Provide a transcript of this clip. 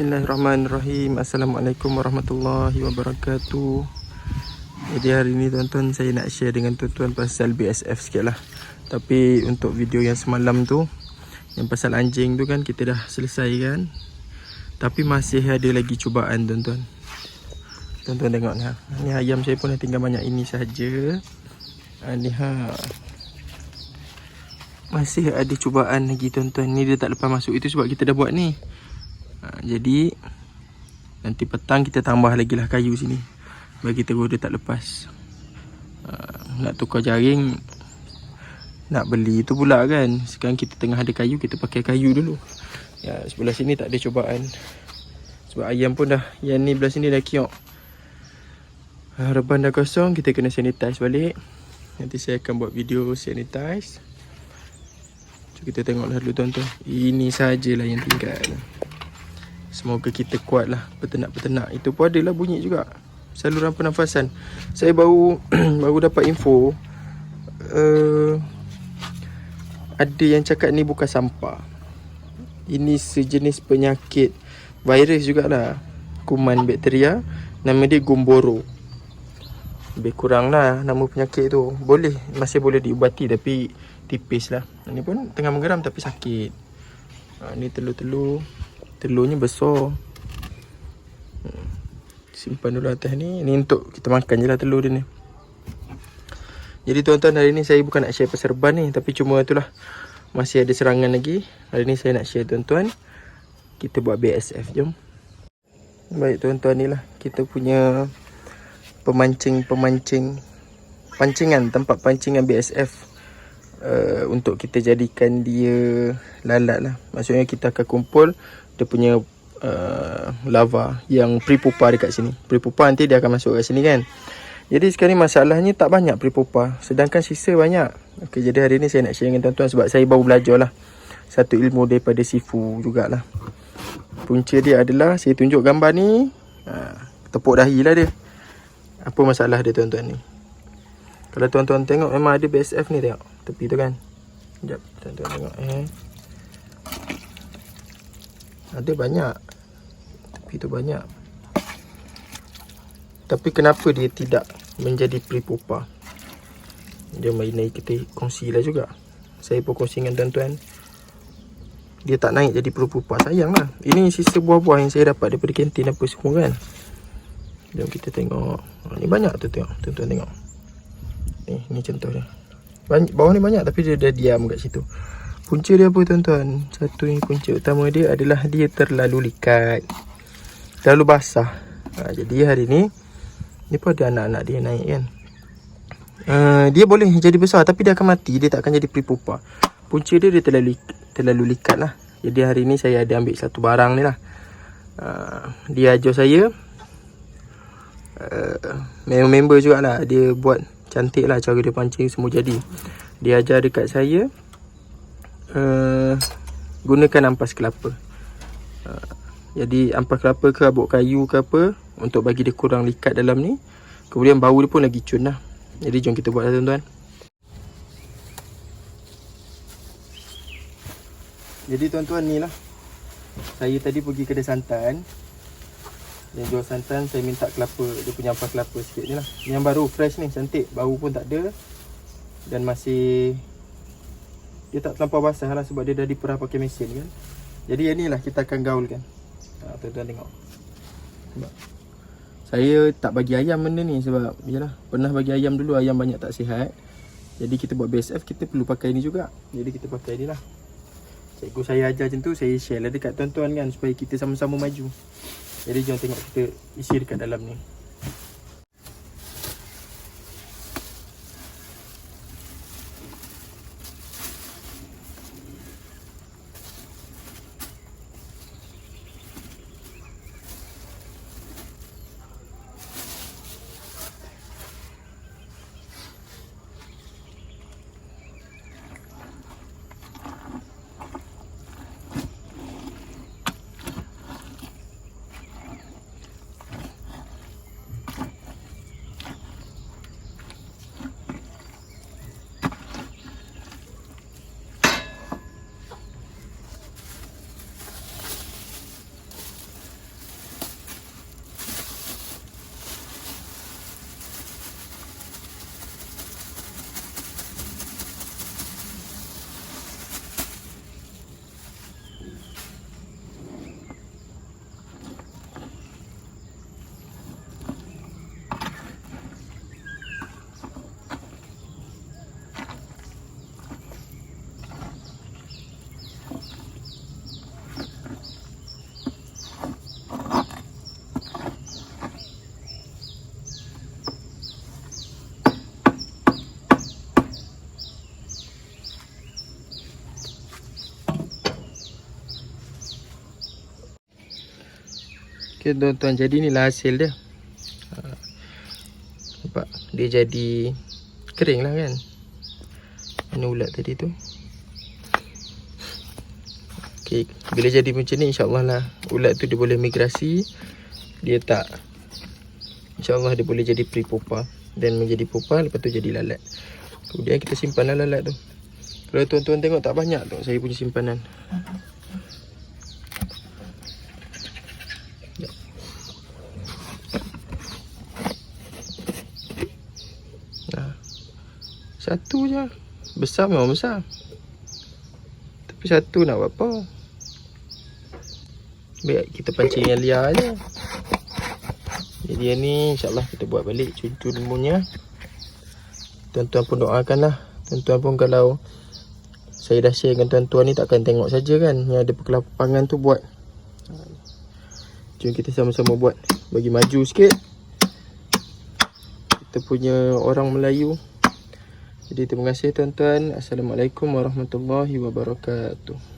Bismillahirrahmanirrahim. Assalamualaikum warahmatullahi wabarakatuh. Jadi hari ni tuan-tuan, saya nak share dengan tuan-tuan pasal BSF sikit lah. Tapi untuk video yang semalam tu, yang pasal anjing tu kan, kita dah selesai kan. Tapi masih ada lagi cubaan tuan-tuan. Tuan-tuan tengok ni ha. Ni ayam saya pun dah tinggal banyak ini sahaja. Ni ha. Masih ada cubaan lagi tuan-tuan. Ni dia tak lepas masuk. Itu sebab kita dah buat ni. Jadi nanti petang kita tambah lagi lah kayu sini, bagi terus dia tak lepas. Nak tukar jaring, nak beli tu pula kan. Sekarang kita tengah ada kayu, kita pakai kayu dulu. Ya, sebelah sini tak ada cubaan. Sebab ayam pun dah, yang ni belah sini dah kiok. Reban dah kosong, kita kena sanitize balik. Nanti saya akan buat video sanitize. Kita tengoklah dulu tuan-tuan. Ini sajalah yang tinggal. Semoga kita kuat lah. Peternak-peternak itu pun adalah bunyi juga, saluran pernafasan. Saya baru dapat info, ada yang cakap ni bukan sampah. Ini sejenis penyakit virus jugalah, kuman bakteria. Nama dia gumboro. Lebih kurang lah nama penyakit tu. Masih boleh diubati, tapi tipis lah. Ini pun tengah menggeram tapi sakit. Ni telur-telur. Telurnya besar. Simpan dulu atas ni. Ni untuk kita makan je lah telur dia ni. Jadi tuan-tuan, hari ni saya bukan nak share pasal reban ni, tapi cuma itulah, masih ada serangan lagi. Hari ni saya nak share tuan-tuan, kita buat BSF. Jom. Baik tuan-tuan, ni lah kita punya pancingan, tempat pancingan BSF. Untuk kita jadikan dia lalat lah. Maksudnya kita akan kumpul dia punya lava yang pre-pupa dekat sini. Pre-pupa nanti dia akan masuk kat sini kan. Jadi sekarang ni masalahnya tak banyak pre-pupa, sedangkan sisa banyak. Okay, jadi hari ni saya nak share dengan tuan-tuan sebab saya baru belajar lah satu ilmu daripada Sifu jugalah. Punca dia adalah, saya tunjuk gambar ni, tepuk dahi lah dia. Apa masalah dia tuan-tuan ni? Kalau tuan-tuan tengok, memang ada BSF ni, tengok tepi tu kan. Sekejap, tuan-tuan tengok ada banyak. Tepi tu banyak. Tapi kenapa dia tidak menjadi pre-pupa? Jom mari kita kongsi lah juga. Saya pun kongsi dengan tuan-tuan. Dia tak naik jadi pre-pupa, sayang lah. Ini sisa buah-buah yang saya dapat daripada kantin apa semua kan. Jom kita tengok. Ni banyak tu, tengok tuan-tuan tengok. Ni contoh dia. Bawah ni banyak tapi dia dah diam kat situ. Punca dia apa tuan-tuan? Satu ni punca utama dia adalah dia terlalu likat, terlalu basah. Jadi hari ni pun ada anak-anak dia naik kan. Dia boleh jadi besar tapi dia akan mati. Dia tak akan jadi pre-pupa. Punca dia terlalu likat lah. Jadi hari ni saya ada ambil satu barang ni lah. Dia ajar saya, member jugalah. Dia buat cantik lah cara dia pancing, semua jadi. Dia ajar dekat saya, gunakan ampas kelapa. Jadi ampas kelapa ke abuk kayu ke apa, untuk bagi dia kurang likat dalam ni. Kemudian bau dia pun lagi cun lah. Jadi jom kita buat lah tuan-tuan. Jadi tuan-tuan, ni lah, saya tadi pergi kedai santan. Yang jual santan, saya minta kelapa, dia punya ampas kelapa sikit je lah. Yang baru fresh ni, cantik. Bau pun tak ada. Dan masih, dia tak terlampau basah lah sebab dia dah diperah pakai mesin kan. Jadi yang ni lah kita akan gaulkan. Tuan-tuan tengok. Sebab saya tak bagi ayam benda ni sebab yalah, pernah bagi ayam dulu, ayam banyak tak sihat. Jadi kita buat BSF, kita perlu pakai ni juga. Jadi kita pakai ni lah. Cikgu saya ajar macam tu, saya share lah dekat tuan-tuan kan, supaya kita sama-sama maju. Jadi jom tengok kita isi dekat dalam ni. macam tuan-tuan. Jadi inilah hasil dia. Nampak? Dia jadi kering lah kan. Mana ulat tadi tu. Okay, bila jadi macam ni, insyaAllah lah ulat tu dia boleh migrasi. Dia tak, insyaAllah dia boleh jadi pre-pupa. Dan menjadi pupa, lepas tu jadi lalat. Kemudian kita simpan lah lalat tu. Kalau tuan-tuan tengok tak banyak tu saya punya simpanan. Satu je. Besar memang besar. Tapi satu nak buat apa? Baik kita pancing yang liar je. Jadi yang ni insyaAllah kita buat balik cun-cun punya. Tuan-tuan pun doakanlah. Tuan-tuan pun kalau saya dah share dengan tuan-tuan ni takkan tengok saja kan. Yang ada perkelapangan tu buat. Jom kita sama-sama buat. Bagi maju sikit kita punya orang Melayu. Jadi terima kasih tuan-tuan. Assalamualaikum warahmatullahi wabarakatuh.